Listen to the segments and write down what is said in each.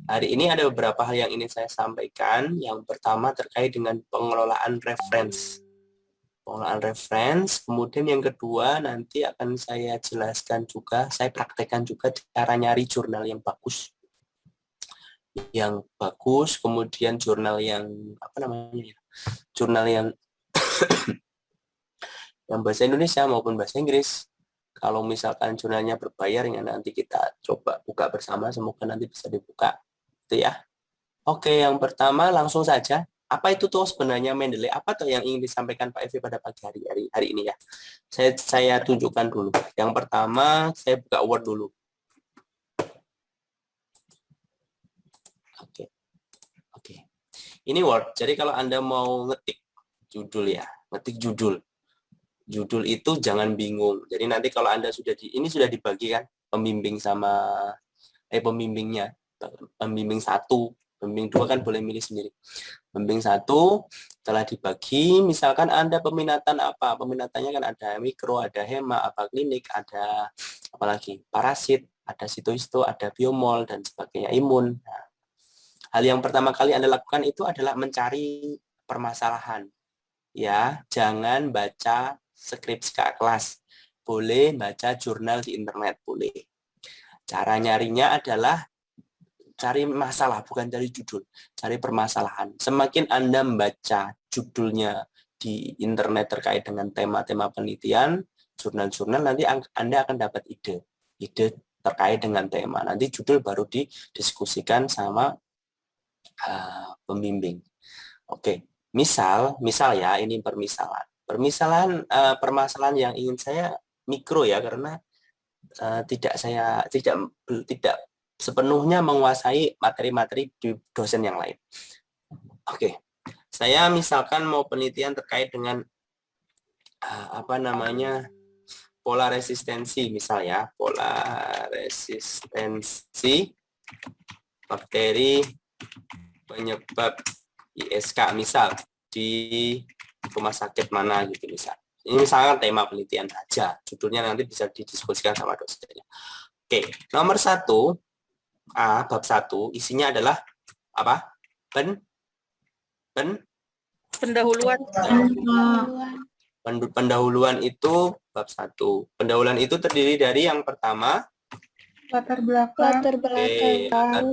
Hari ini ada beberapa hal yang ingin saya sampaikan. Yang pertama terkait dengan pengelolaan reference. Pengelolaan reference. Kemudian yang kedua nanti akan saya jelaskan juga, saya praktekkan juga cara nyari jurnal yang bagus. Kemudian jurnal yang jurnal yang bahasa Indonesia maupun bahasa Inggris. Kalau misalkan jurnalnya berbayar, ya nanti kita coba buka bersama, semoga nanti bisa dibuka. Itu ya. Oke, yang pertama langsung saja. Apa itu tuh sebenarnya Mendeley? Apa tuh yang ingin disampaikan Pak Evi pada pagi hari ini ya? Saya tunjukkan dulu. Yang pertama, saya buka Word dulu. Oke. Ini Word. Jadi kalau Anda mau ngetik judul ya, ngetik judul. Judul itu jangan bingung. Jadi nanti kalau Anda ini sudah dibagi kan pembimbing sama pembimbingnya. Pembimbing 1, pembimbing 2 kan boleh milih sendiri. Pembimbing 1 telah dibagi, misalkan Anda peminatan apa? Peminatannya kan ada mikro, ada hema, apa klinik, ada apalagi parasit, ada sitohisto, ada biomol dan sebagainya, imun. Nah, hal yang pertama kali Anda lakukan itu adalah mencari permasalahan. Ya, jangan baca skripsi Kak kelas. Boleh baca jurnal di internet, boleh. Cara nyarinya adalah cari masalah, bukan cari judul. Cari permasalahan. Semakin Anda membaca judulnya di internet terkait dengan tema-tema penelitian, jurnal-jurnal, nanti Anda akan dapat ide terkait dengan tema. Nanti judul baru didiskusikan sama pembimbing. Oke. Misal ya, ini permasalahan yang ingin saya mikro ya, karena tidak sepenuhnya menguasai materi-materi di dosen yang lain. Oke. Saya misalkan mau penelitian terkait dengan pola resistensi, misal ya, pola resistensi bakteri penyebab ISK, misal di rumah sakit mana gitu, misal. Ini misalkan tema penelitian saja, judulnya nanti bisa didiskusikan sama dosennya. Oke, nomor 1, bab 1, isinya adalah apa? Pendahuluan. Pendahuluan itu bab 1. Pendahuluan itu terdiri dari yang pertama, latar belakang. Latar belakang.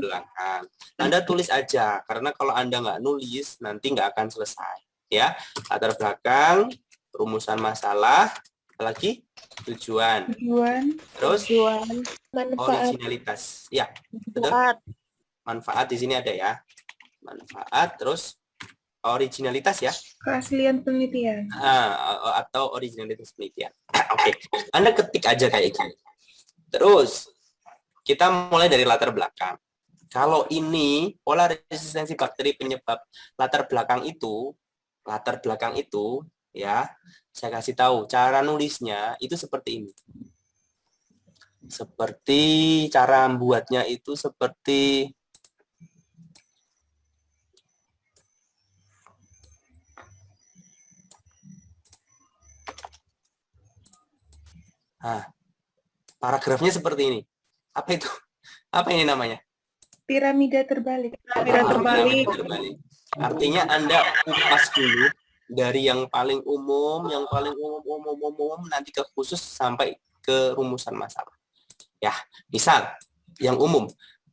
Anda tulis aja, karena kalau Anda nggak nulis, nanti nggak akan selesai. Ya, latar belakang, rumusan masalah, apalagi tujuan. Terus Manfaat. originalitas. Ya, betul. Manfaat di sini ada ya. Manfaat, terus originalitas ya. Keaslian penelitian. Atau originalitas penelitian. Oke, Anda ketik aja kayak gitu. Terus kita mulai dari latar belakang. Kalau ini pola resistensi bakteri penyebab latar belakang itu ya, saya kasih tahu cara nulisnya itu seperti ini. Seperti cara membuatnya itu seperti paragrafnya seperti ini. Apa itu? Apa ini namanya? Piramida terbalik. Piramida terbalik. Artinya Anda kupas dulu dari yang paling umum, nanti ke khusus sampai ke rumusan masalah. Ya, misal yang umum.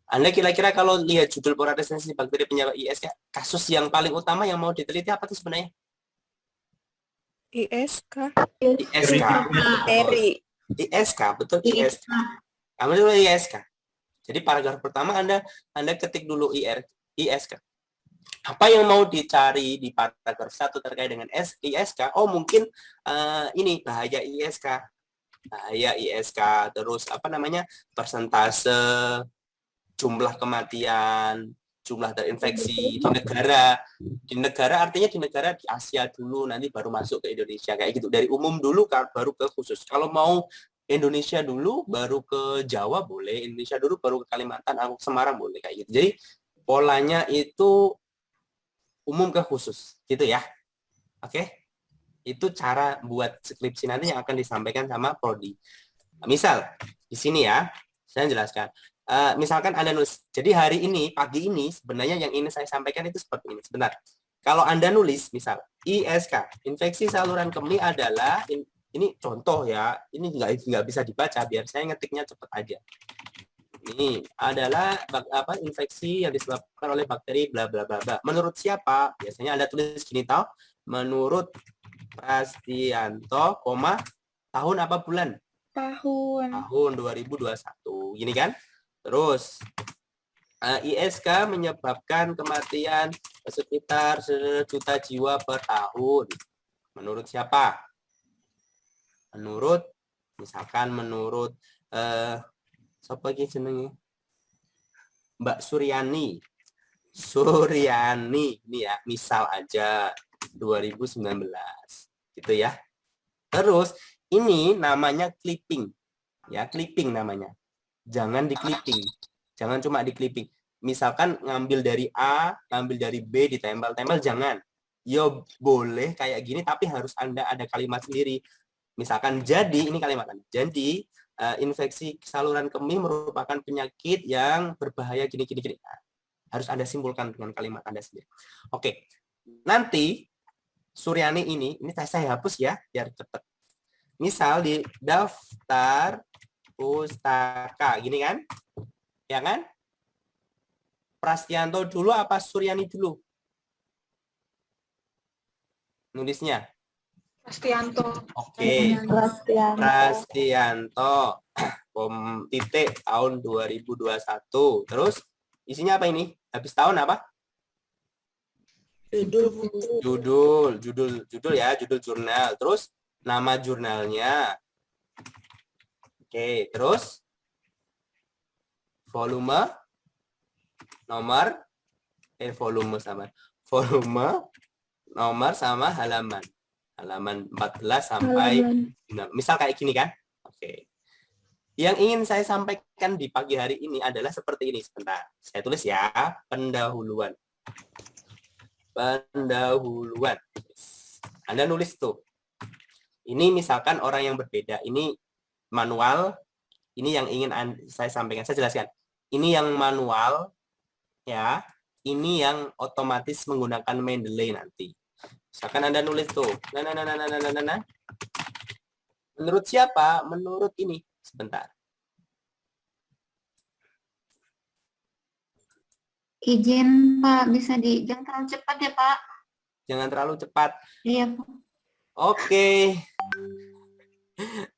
Anda kira-kira kalau lihat judul pola resistensi bakteri penyebab ISK, kasus yang paling utama yang mau diteliti apa itu sebenarnya? ISK. ISK, betul ISK. Kamu dulu ISK. Jadi paragraf pertama Anda ketik dulu ISK. Apa yang mau dicari di paragraf 1 terkait dengan ISK? Oh, mungkin ini bahaya ISK. Bahaya ISK, terus persentase jumlah kematian, jumlah terinfeksi di negara artinya di negara di Asia dulu, nanti baru masuk ke Indonesia kayak gitu. Dari umum dulu baru ke khusus. Kalau mau Indonesia dulu baru ke Jawa boleh, Indonesia dulu baru ke Kalimantan, Semarang boleh kayak gitu. Jadi polanya itu umum ke khusus, gitu ya. Oke? Itu cara buat skripsi nanti yang akan disampaikan sama prodi. Misal di sini ya, saya jelaskan. misalkan Anda nulis, jadi hari ini, pagi ini, sebenarnya yang ingin saya sampaikan itu seperti ini. Sebentar. Kalau Anda nulis, misal, ISK, infeksi saluran kemih adalah, ini contoh ya, ini nggak bisa dibaca, biar saya ngetiknya cepat aja. Ini adalah infeksi yang disebabkan oleh bakteri bla bla bla bla. Menurut siapa? Biasanya Anda tulis gini tahu. Menurut Prastianto, tahun apa bulan? Tahun. Tahun 2021. Gini kan? Terus ISK menyebabkan kematian sekitar 1 juta jiwa per tahun. Menurut siapa? Menurut misalkan menurut siapa lagi jenenge? Mbak Suryani. Suryani ini ya, misal aja 2019. Gitu ya. Terus ini namanya clipping. Ya, clipping namanya. Jangan di clipping. Jangan cuma di clipping. Misalkan ngambil dari A, ngambil dari B, ditempel-tempel, jangan. Yo boleh kayak gini, tapi harus Anda ada kalimat sendiri. Misalkan jadi, ini kalimat Anda. Jadi, infeksi saluran kemih merupakan penyakit yang berbahaya gini-gini. Nah, harus Anda simpulkan dengan kalimat Anda sendiri. Oke. Nanti Suryani ini saya hapus ya, biar cepat. Misal di daftar pustaka, gini kan? Ya kan? Prastianto dulu apa Suryani dulu? Nulisnya. Prastianto. Oke. Prastianto. Titik tahun 2021. Terus isinya apa ini? Habis tahun apa? Judul ya, judul jurnal. Terus nama jurnalnya. Oke, terus volume, nomor, volume, nomor sama halaman. Halaman 14 sampai 9. Misal kayak gini kan? Oke. Yang ingin saya sampaikan di pagi hari ini adalah seperti ini. Sebentar. Saya tulis ya, pendahuluan. Pendahuluan. Anda nulis tuh. Ini misalkan orang yang berbeda. Ini manual. Ini yang ingin saya sampaikan. Saya jelaskan. Ini yang manual, ya. Ini yang otomatis menggunakan Mendeley nanti. Misalkan Anda nulis tuh. Menurut siapa? Menurut ini. Sebentar. Izin Pak, jangan terlalu cepat ya Pak. Jangan terlalu cepat. Iya Pak. Oke.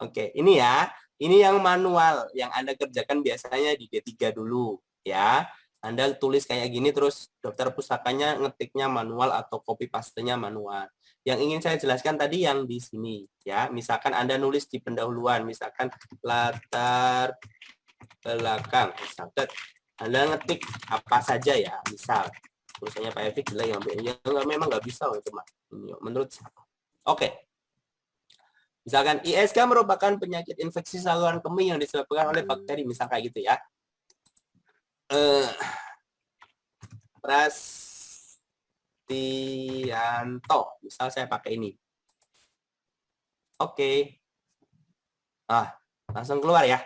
Oke, ini ya. Ini yang manual, yang Anda kerjakan biasanya di D3 dulu, ya. Anda tulis kayak gini, terus daftar pustakanya ngetiknya manual atau copy paste-nya manual. Yang ingin saya jelaskan tadi yang di sini, ya. Misalkan Anda nulis di pendahuluan, misalkan latar belakang, misalkan Anda ngetik apa saja ya, misal. Tulisannya Pak Evi jelek, ya memang nggak bisa, cuma menurut siapa. Oke. Misalkan ISK merupakan penyakit infeksi saluran kemih yang disebabkan oleh bakteri, misal kayak gitu ya. Prastianto, misal saya pakai ini. Oke. Langsung keluar ya.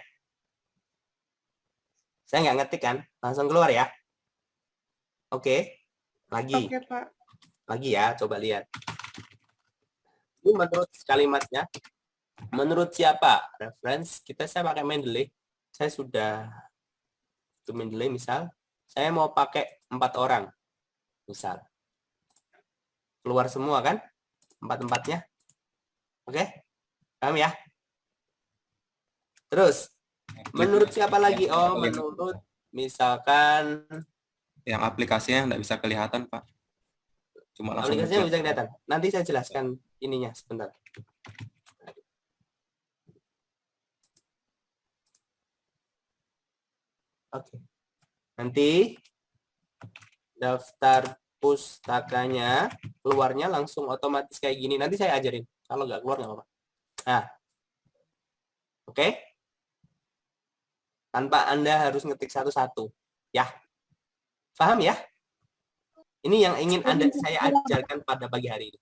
Saya nggak ngetik kan, langsung keluar ya. Oke. Lagi. Oke, Pak. Lagi ya, coba lihat. Ini menurut kalimatnya, menurut siapa? Reference, saya pakai Mendeley. Saya sudah ke Mendeley, misal. Saya mau pakai 4 orang. Misal. Keluar semua kan? 4-4-nya. Oke? Paham ya? Terus, menurut siapa lagi? Oh, menurut misalkan... Yang aplikasinya nggak bisa kelihatan, Pak. Cuma langsung aplikasinya bisa kelihatan. Nanti saya jelaskan ininya sebentar. Oke. Nanti daftar pustakanya keluarnya langsung otomatis kayak gini. Nanti saya ajarin. Kalau nggak keluar nggak apa-apa. Nah. Oke. Tanpa Anda harus ngetik satu-satu. Ya. Paham ya? Ini yang ingin saya ajarkan pada pagi hari ini.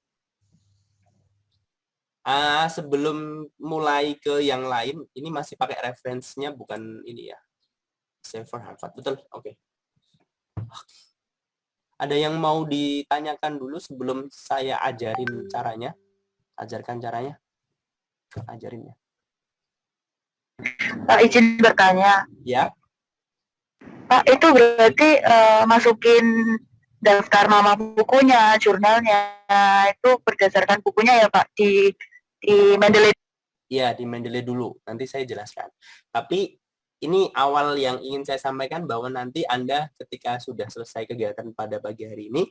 Sebelum mulai ke yang lain, ini masih pakai referensinya, bukan ini ya. Safer Harvard, betul. Oke. Ada yang mau ditanyakan dulu sebelum saya ajarin caranya? Ajarkan caranya. Ajarin ya. Pak, izin bertanya. Ya. Pak, itu berarti masukin daftar nama bukunya, jurnalnya, itu berdasarkan bukunya ya Pak, di Mendeley. Iya, di Mendeley dulu. Nanti saya jelaskan. Tapi ini awal yang ingin saya sampaikan bahwa nanti Anda ketika sudah selesai kegiatan pada pagi hari ini,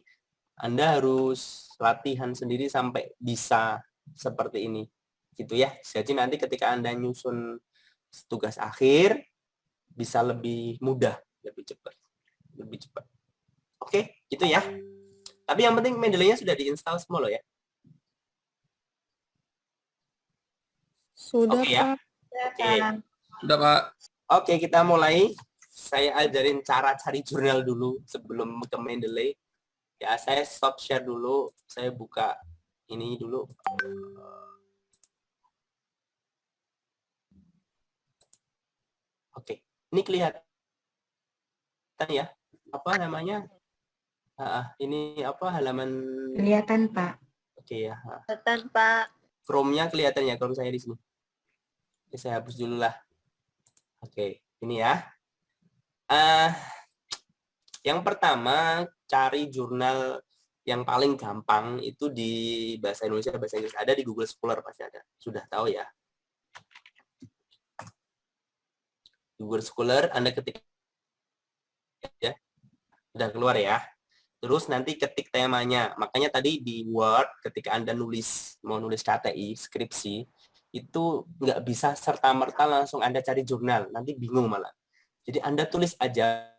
Anda harus latihan sendiri sampai bisa seperti ini. Gitu ya. Jadi nanti ketika Anda nyusun tugas akhir, bisa lebih mudah, lebih cepat. Lebih cepat. Oke, itu ya. Tapi yang penting Mendeley-nya sudah diinstal semua loh ya. Sudah, Oke ya. Pak. Oke. Udah, Pak. Oke, kita mulai. Saya ajarin cara cari jurnal dulu sebelum ke Mendeley. Ya, saya stop share dulu. Saya buka ini dulu. Oke, ini kelihatan ya. Apa namanya? Ini apa halaman? Kelihatan, Pak. Oke ya. Kelihatan Pak. Chrome-nya kelihatan ya kalau saya di sini. Oke, saya hapus dulu lah. Oke, ini ya. Yang pertama, cari jurnal yang paling gampang itu di bahasa Indonesia, bahasa Inggris. Ada di Google Scholar pasti ada. Sudah tahu ya. Google Scholar, Anda ketik ya. Sudah keluar ya. Terus nanti ketik temanya. Makanya tadi di Word ketika Anda mau nulis KTI, skripsi, itu nggak bisa serta-merta langsung Anda cari jurnal. Nanti bingung malah. Jadi Anda tulis aja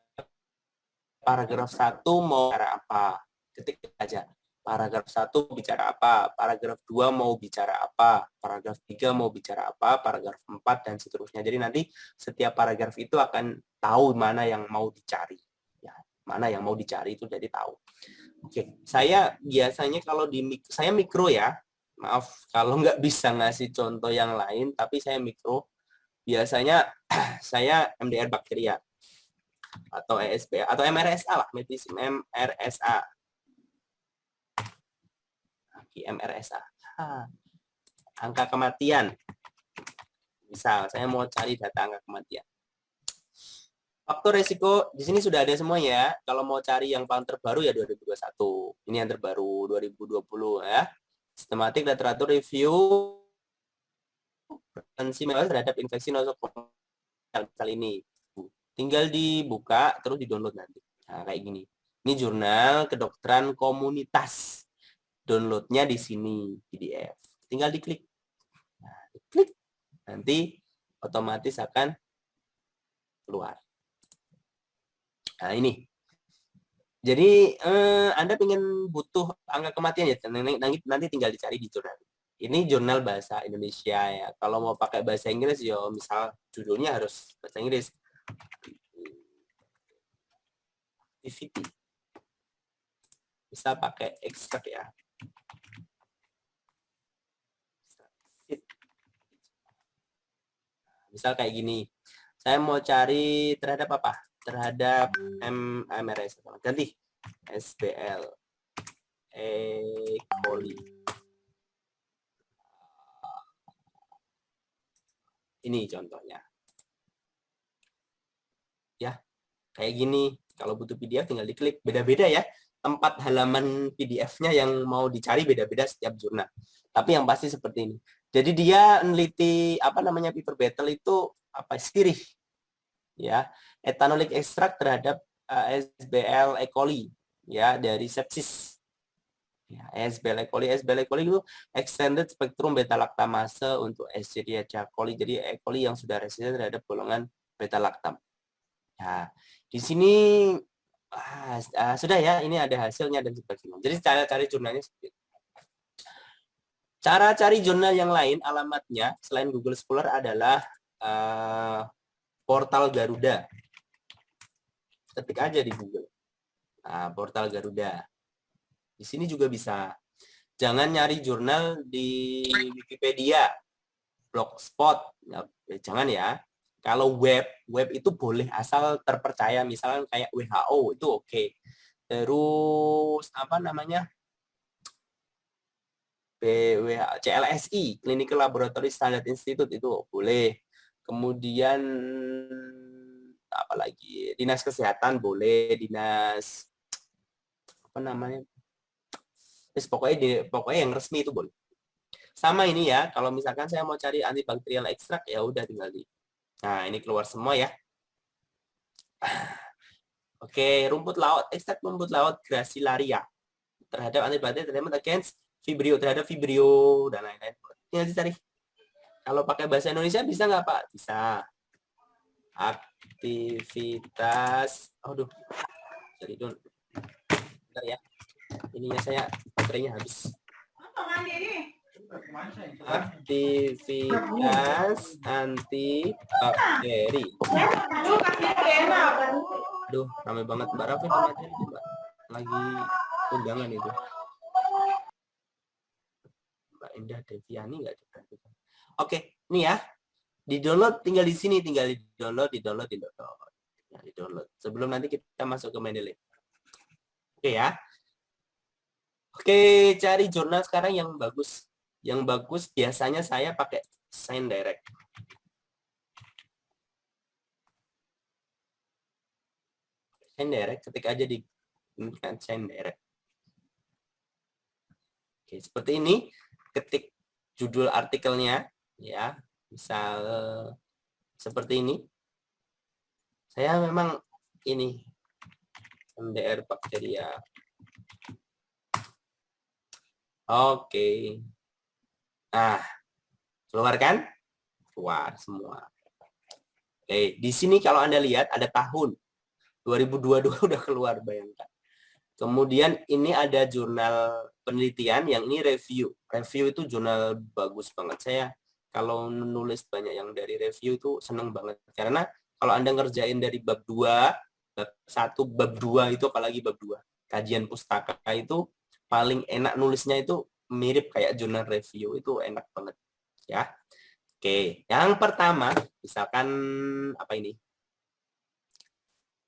paragraf 1 mau bicara apa. Ketik aja. Paragraf 1 bicara apa, paragraf 2 mau bicara apa, paragraf 3 mau bicara apa, paragraf 4 dan seterusnya. Jadi nanti setiap paragraf itu akan tahu mana yang mau dicari. Ya, mana yang mau dicari itu jadi tahu. Oke, saya biasanya kalau saya mikro ya. Maaf kalau nggak bisa ngasih contoh yang lain, tapi saya mikro. Biasanya saya MDR bakteria atau ESP atau MRSA lah, MRSA. MRSA. Angka kematian. Misal saya mau cari data angka kematian. Faktor resiko di sini sudah ada semua ya. Kalau mau cari yang paling terbaru ya 2021. Ini yang terbaru 2020 ya. Sistematik dan teratur review prevensi terhadap infeksi nosocomial kali ini. Tinggal dibuka terus di-download nanti. Nah, kayak gini. Ini jurnal kedokteran komunitas. Downloadnya di sini PDF. Tinggal diklik. Nah, diklik. Nanti otomatis akan keluar. Nah, ini. Jadi Anda butuh angka kematian ya, nanti tinggal dicari di jurnal. Ini jurnal bahasa Indonesia ya. Kalau mau pakai bahasa Inggris ya, misal judulnya harus bahasa Inggris. Activity. Bisa pakai extract ya. Misal kayak gini. Saya mau cari terhadap apa? Terhadap MRS. Ganti SBL E. coli. Ini contohnya. Ya, kayak gini. Kalau butuh PDF tinggal diklik. Beda-beda ya. Tempat halaman PDF-nya yang mau dicari beda-beda setiap jurnal. Tapi yang pasti seperti ini. Jadi dia meneliti paper battle itu sirih. Ya, etanolik ekstrak terhadap SBL E. coli ya dari sepsis. Ya, SBL E. coli itu extended spectrum beta lactamase untuk Escherichia coli. Jadi E. coli yang sudah resisten terhadap golongan beta lactam. Ya, di sini sudah ya, ini ada hasilnya dan sebagainya. Jadi cara cari jurnalnya seperti itu. Cara cari jurnal yang lain, alamatnya selain Google Scholar adalah portal Garuda. Ketik aja di Google. Nah, portal Garuda. Di sini juga bisa. Jangan nyari jurnal di Wikipedia, Blogspot. Jangan ya. Kalau web itu boleh asal terpercaya, misalnya kayak WHO itu oke. Terus apa namanya? CLSI, Clinical Laboratory Standard Institute itu boleh. Kemudian apalagi dinas kesehatan boleh, dinas apa namanya? Pokoknya yang resmi itu boleh. Sama ini ya, kalau misalkan saya mau cari antibakterial ekstrak ya udah tinggal di. Nah, ini keluar semua ya. Oke, rumput laut, ekstrak rumput laut Gracilaria terhadap antibakterial treatment against Vibrio, terhadap Vibrio dan lain-lain. Tinggal dicari. Kalau pakai bahasa Indonesia bisa nggak Pak? Bisa. Aktivitas, aduh, jadi dong. Bentar ya. Ininya saya baterainya habis. Aktivitas antibakteri. Aduh, ramai banget Mbak Raffi, Mbak. Lagi undangan itu. Mbak Indah Deviani nggak diperhatikan. Oke, ini ya. Di-download tinggal di sini, tinggal di-download. Tinggal di-download. Sebelum nanti kita masuk ke Mendeley. Oke ya. Oke, cari jurnal sekarang yang bagus. Yang bagus biasanya saya pakai Science Direct. Science Direct, ketik aja di Science Direct. Oke, seperti ini. Ketik judul artikelnya, ya, misal seperti ini. Saya memang ini MDR bakteria. Oke. Nah, keluar kan? Keluar semua. Oke, di sini kalau Anda lihat ada tahun 2022 udah keluar, bayangkan. Kemudian ini ada jurnal penelitian, yang ini review. Review itu jurnal bagus banget. Saya kalau nulis banyak yang dari review itu seneng banget. Karena kalau Anda ngerjain dari bab 2, bab 1, bab 2 itu apalagi bab 2. Kajian pustaka itu paling enak nulisnya itu mirip kayak jurnal review, itu enak banget. Ya. Oke, yang pertama misalkan apa ini?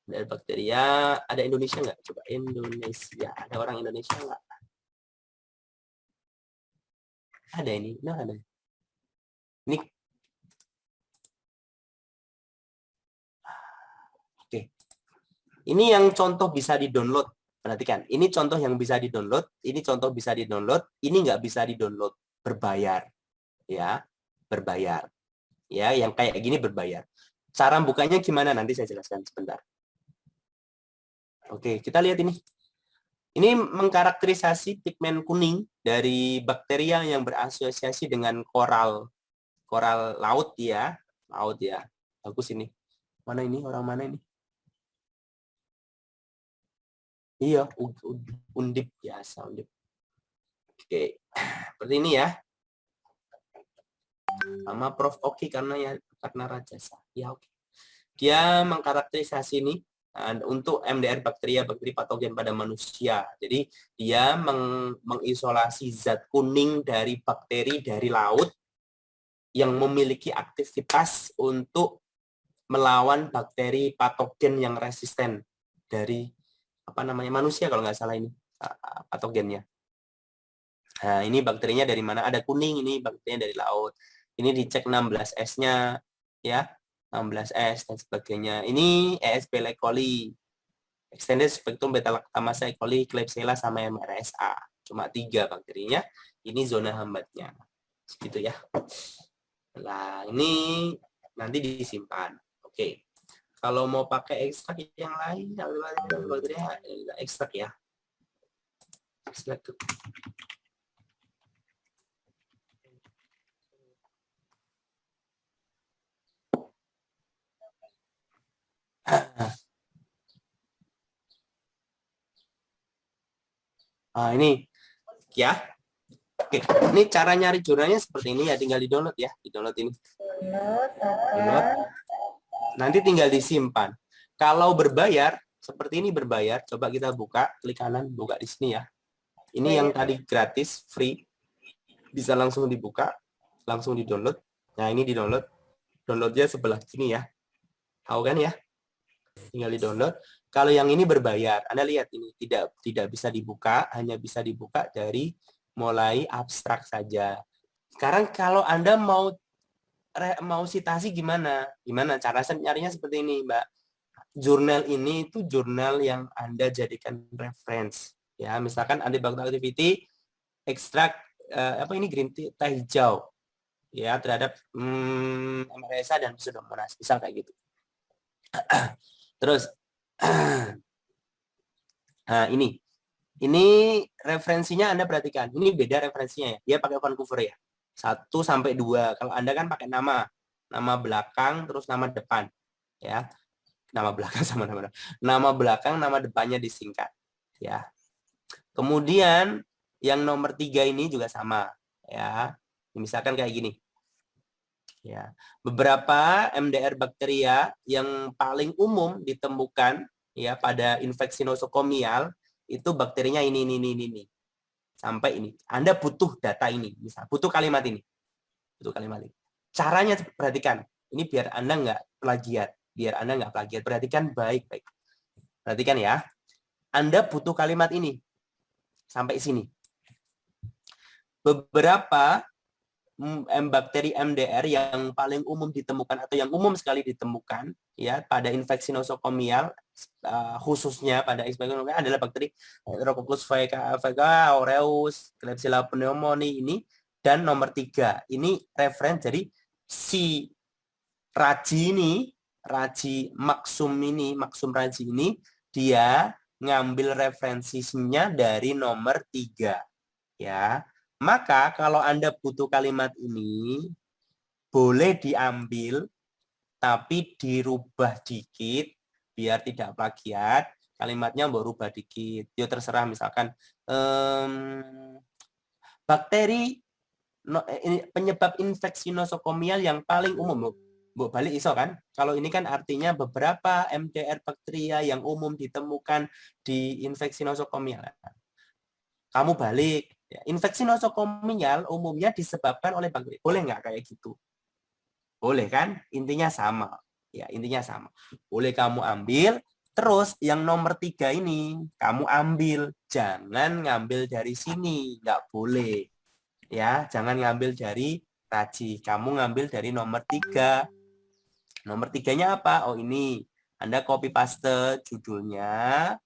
Dari bakteria, ada Indonesia nggak? Coba Indonesia, ada orang Indonesia nggak? Ada ini, nah ada. Ini, oke. Ini yang contoh bisa di-download. Perhatikan, ini contoh yang bisa di-download, ini contoh bisa di-download, ini nggak bisa di-download, berbayar. Ya, berbayar. Ya, yang kayak gini berbayar. Cara bukanya gimana? Nanti saya jelaskan sebentar. Oke, kita lihat ini. Ini mengkarakterisasi pigmen kuning dari bakteria yang berasosiasi dengan koral laut ya. Laut ya. Bagus ini. Mana ini? Orang mana ini? Iya, Undip biasa, Undip. Oke. Seperti ini ya. Sama Prof Oki karena Rajasa. Ya, oke. Dia mengkarakterisasi ini untuk MDR bakteri patogen pada manusia. Jadi dia mengisolasi zat kuning dari bakteri dari laut yang memiliki aktivitas untuk melawan bakteri patogen yang resisten dari apa namanya manusia kalau nggak salah ini patogennya. Nah, ini bakterinya dari mana? Ada kuning, ini bakterinya dari laut. Ini dicek 16S-nya ya. 16S dan sebagainya. Ini ESB E. coli, extended spectrum beta lactamase E. coli, Klebsiella sama MRSA. Cuma 3 bakterinya. Ini zona hambatnya. Segitu ya. Nah, ini nanti disimpan. Oke. Kalau mau pakai ekstrak yang lain, bakterinya ekstrak ya. Ekstrak. Nah, ini ya. Oke, ini cara nyari jurnalnya seperti ini ya, tinggal di-download ya, di-download ini. Download. Nanti tinggal disimpan. Kalau berbayar, seperti ini berbayar, coba kita buka, klik kanan, buka di sini ya. Ini yang tadi gratis, free. Bisa langsung dibuka, langsung di-download. Nah, ini di-download. Downloadnya sebelah sini ya. Tahu kan ya? Tinggal di-download. Kalau yang ini berbayar, Anda lihat ini tidak bisa dibuka, hanya bisa dibuka dari mulai abstrak saja. Sekarang kalau Anda mau citasi gimana? Gimana cara nyarinya seperti ini, Mbak. Jurnal ini itu jurnal yang Anda jadikan reference. Ya, misalkan Anda bakal activity ekstrak ini green tea teh hijau. Ya, terhadap MRSA dan Pseudomonas, misal kayak gitu. Terus nah, ini referensinya Anda perhatikan. Ini beda referensinya ya. Dia pakai Vancouver ya. 1 sampai 2. Kalau Anda kan pakai nama belakang terus nama depan. Ya. Nama belakang sama nama belakang, nama depannya disingkat. Ya. Kemudian yang nomor 3 ini juga sama, ya. Misalkan kayak gini. Ya. Beberapa MDR bakteria yang paling umum ditemukan ya pada infeksi nosokomial itu bakterinya ini. Sampai ini. Anda butuh data ini, misal butuh kalimat ini. Caranya perhatikan. Ini biar Anda nggak plagiat, Perhatikan baik-baik. Perhatikan ya. Anda butuh kalimat ini. Sampai sini. Beberapa bakteri MDR yang paling umum ditemukan atau yang umum sekali ditemukan ya pada infeksi nosokomial khususnya pada infeksi nosokomial adalah bakteri Heterococcus aureus, Klebsiella pneumoniae ini, dan nomor 3 ini referensi. Jadi si Maksum Raji ini dia ngambil referensinya dari nomor 3 ya. Maka kalau Anda butuh kalimat ini, boleh diambil, tapi dirubah dikit, biar tidak plagiat. Kalimatnya mau rubah dikit. Ya terserah, misalkan, bakteri penyebab infeksi nosokomial yang paling umum. Balik iso kan? Kalau ini kan artinya beberapa MDR bakteria yang umum ditemukan di infeksi nosokomial. Kamu balik. Ya, infeksi nosokomial umumnya disebabkan oleh bakteri. Boleh nggak kayak gitu? Boleh kan? Intinya sama. Ya, intinya sama. Boleh kamu ambil. Terus yang nomor 3 ini kamu ambil. Jangan ngambil dari sini. Nggak boleh. Ya, jangan ngambil dari Raji. Kamu ngambil dari nomor 3. Nomor 3-nya apa? Oh, ini. Anda copy paste judulnya.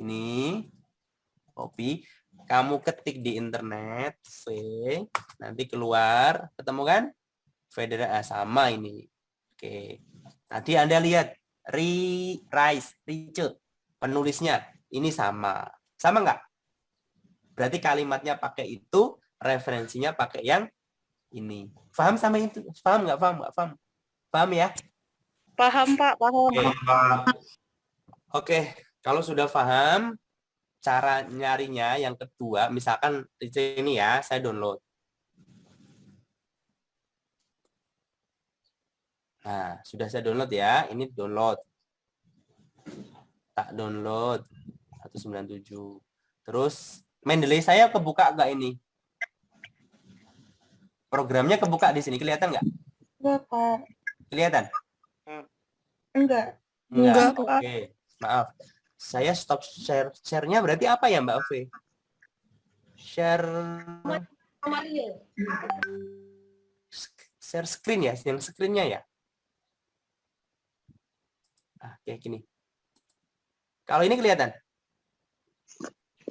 Ini. Copy. Kamu ketik di internet V, nanti keluar, ketemu kan? Federal sama ini. Oke. Tadi Anda lihat Rice, penulisnya ini sama. Sama nggak? Berarti kalimatnya pakai itu, referensinya pakai yang ini. Paham sama itu? Paham nggak? Paham? Paham ya? Paham, Pak, paham. Oke. Kalau sudah paham, cara nyarinya yang kedua, misalkan di sini ya, saya download. Nah, sudah saya download ya. Ini download. Tak download 197. Terus Mendeley saya kebuka nggak ini? Programnya kebuka di sini, kelihatan nggak? Enggak, Pak. Kelihatan? Enggak. Enggak. Oke. Maaf. Saya stop share-nya berarti apa ya, Mbak V? Share screen ya, yang screen-nya ya. Kayak gini. Kalau ini kelihatan?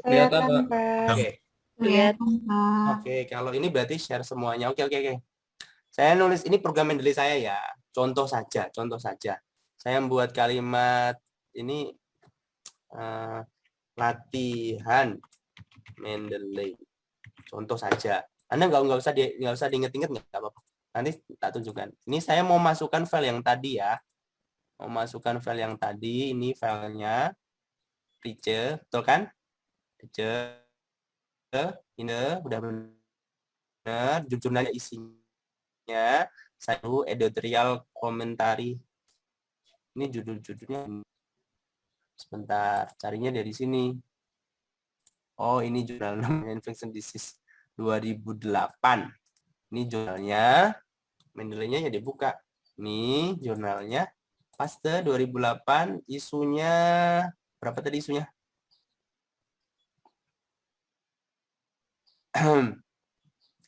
Kelihatan, Pak. Oke. Kelihatan, Pak. Oke, kalau ini berarti share semuanya. Oke. Saya nulis ini program Mendeley saya ya. Contoh saja. Saya membuat kalimat ini latihan Mendeley. Contoh saja. Anda nggak usah diinget-inget, nggak apa-apa. Nanti tak tunjukkan. Ini saya mau masukkan file yang tadi ya. Ini filenya. Teacher, betul kan? Teacher. Ini udah benar. Jurnalnya isinya. Saya editorial komentari. Ini judul-judulnya. Sebentar, carinya dari sini. Oh, ini jurnal Infection Disease 2008. Ini jurnalnya. Mendeley-nya ya dibuka. Ini jurnalnya Paste 2008, isunya berapa tadi isunya?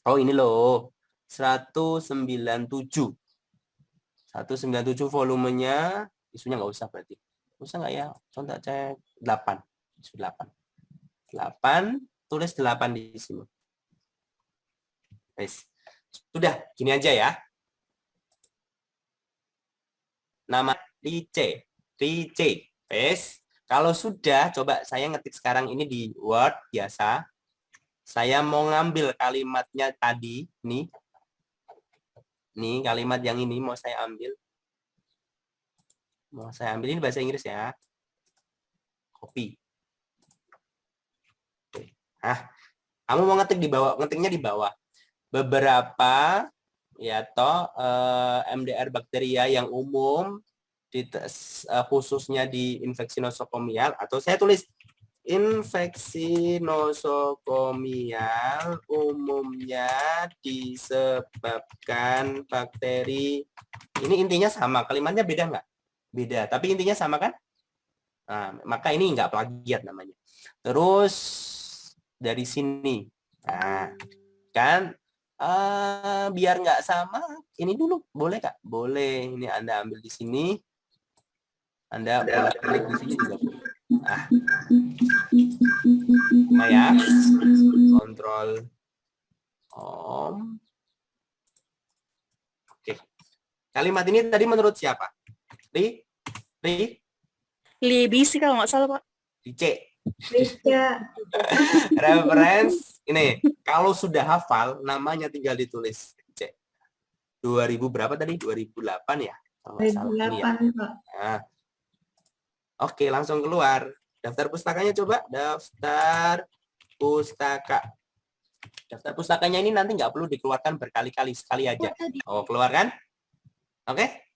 Oh ini loh, 197. 197 volumenya, isunya nggak usah berarti. Usah nggak ya? Contoh cek 8. Isu 8. 8, tulis 8 di sini. Guys, sudah, gini aja ya. Nama Rice. Guys, kalau sudah, coba saya ngetik sekarang ini di Word biasa. Saya mau ngambil kalimatnya tadi, nih. Nih kalimat yang ini mau saya ambil. Mau saya ambil ini bahasa Inggris ya. Copy. Oke. Kamu mau ngetik di bawah, ngetiknya di bawah. Beberapa ya toh MDR bakteria yang umum khususnya di infeksi nosokomial, atau saya tulis infeksi nosokomial umumnya disebabkan bakteri. Ini intinya sama, kalimatnya beda nggak? Beda, tapi intinya sama kan? Nah, maka ini nggak plagiat namanya. Terus dari sini, nah, kan biar nggak sama, ini dulu boleh Kak? Boleh. Ini Anda ambil di sini, Anda boleh klik di sini juga. Ya, kontrol Oke. Kalimat ini tadi menurut siapa? Libisi kalau nggak salah, Pak. C. Rizka. Reference ini. Kalau sudah hafal, namanya tinggal ditulis C. 2000 berapa tadi? 2008 ya? Kalau nggak salah ini ya. 2008, Pak. Nah. Oke, langsung keluar. Daftar pustakanya coba. Daftar pustaka. Daftar pustakanya ini nanti nggak perlu dikeluarkan berkali-kali, sekali aja. Oh, keluar kan? Oke?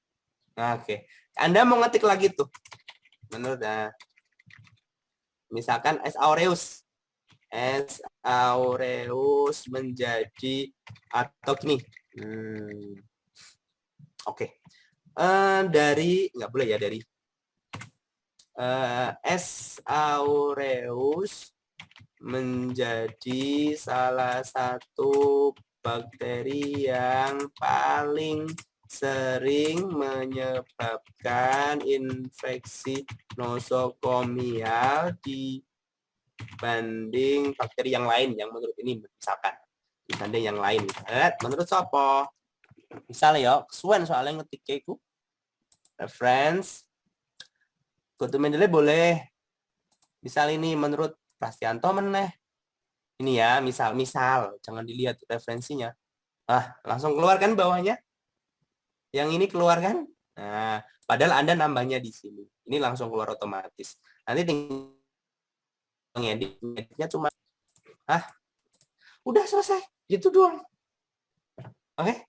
Oke. Anda mau ngetik lagi tuh. Menurut misalkan S. aureus. S. aureus menjadi atau gini. Oke. Dari nggak boleh ya dari S. aureus menjadi salah satu bakteri yang paling sering menyebabkan infeksi nosokomial dibanding bakteri yang lain yang menurut ini misalkan dibanding yang lain. Menurut siapa? Misalnya ya, kesuwen soalnya ngetik keku. Reference. Kutu mendeleh boleh. Misal ini menurut Prastianto meneh. Ini ya, misal jangan dilihat referensinya. Langsung keluar kan bawahnya? Yang ini keluar kan? Nah, padahal Anda nambahnya di sini. Ini langsung keluar otomatis. Nanti tinggal ngeditnya cuma udah selesai. Gitu doang. Oke?